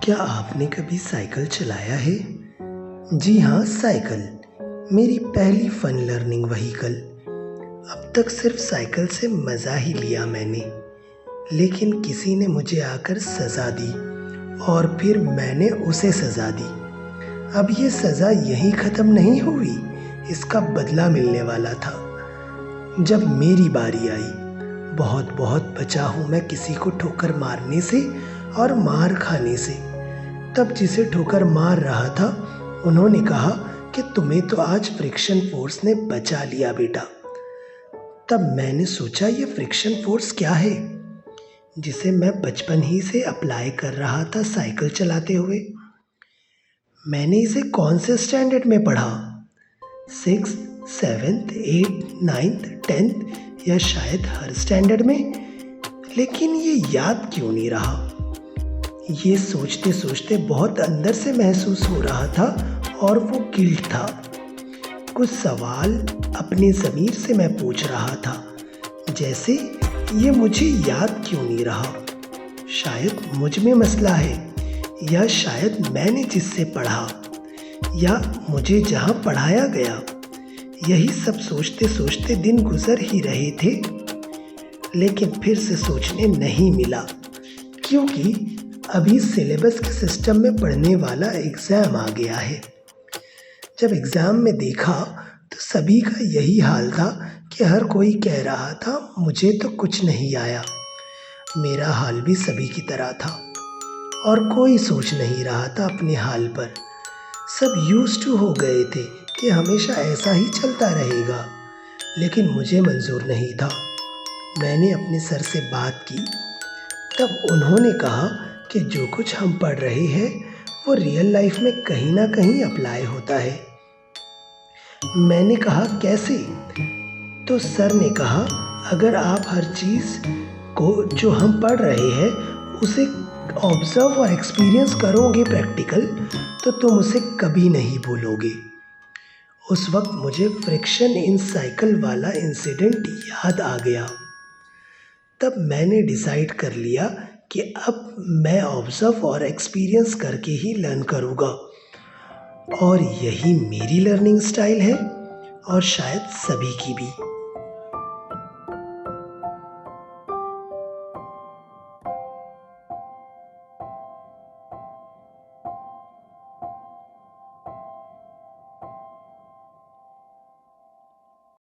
क्या आपने कभी साइकिल चलाया है? जी हाँ, साइकिल मेरी पहली फन लर्निंग व्हीकल। अब तक सिर्फ साइकिल से मज़ा ही लिया मैंने, लेकिन किसी ने मुझे आकर सज़ा दी और फिर मैंने उसे सज़ा दी। अब ये सज़ा यहीं ख़त्म नहीं हुई, इसका बदला मिलने वाला था। जब मेरी बारी आई, बहुत बहुत बचा हूँ मैं किसी को ठोकर मारने से और मार खाने से। तब जिसे ठोकर मार रहा था उन्होंने कहा कि तुम्हें तो आज फ्रिक्शन फोर्स ने बचा लिया बेटा। तब मैंने सोचा ये फ्रिक्शन फोर्स क्या है, जिसे मैं बचपन ही से अप्लाई कर रहा था साइकिल चलाते हुए। मैंने इसे कौन से स्टैंडर्ड में पढ़ा, 6th, 7th, 8th, 9th, 10th या शायद हर स्टैंडर्ड में, लेकिन ये याद क्यों नहीं रहा। ये सोचते सोचते बहुत अंदर से महसूस हो रहा था और वो गिल्ट था। कुछ सवाल अपने ज़मीर से मैं पूछ रहा था, जैसे ये मुझे याद क्यों नहीं रहा। शायद मुझ में मसला है, या शायद मैंने जिससे पढ़ा, या मुझे जहाँ पढ़ाया गया। यही सब सोचते सोचते दिन गुजर ही रहे थे, लेकिन फिर से सोचने नहीं मिला, क्योंकि अभी सिलेबस के सिस्टम में पढ़ने वाला एग्ज़ाम आ गया है। जब एग्ज़ाम में देखा तो सभी का यही हाल था कि हर कोई कह रहा था मुझे तो कुछ नहीं आया। मेरा हाल भी सभी की तरह था और कोई सोच नहीं रहा था अपने हाल पर। सब यूज्ड टू हो गए थे कि हमेशा ऐसा ही चलता रहेगा, लेकिन मुझे मंजूर नहीं था। मैंने अपने सर से बात की, तब उन्होंने कहा कि जो कुछ हम पढ़ रहे हैं वो रियल लाइफ में कहीं ना कहीं अप्लाई होता है। मैंने कहा कैसे? तो सर ने कहा अगर आप हर चीज़ को जो हम पढ़ रहे हैं उसे ऑब्जर्व और एक्सपीरियंस करोगे प्रैक्टिकल, तो तुम उसे कभी नहीं भूलोगे। उस वक्त मुझे फ्रिक्शन इन साइकिल वाला इंसिडेंट याद आ गया। तब मैंने डिसाइड कर लिया कि अब मैं ऑब्जर्व और एक्सपीरियंस करके ही लर्न करूँगा, और यही मेरी लर्निंग स्टाइल है और शायद सभी की भी।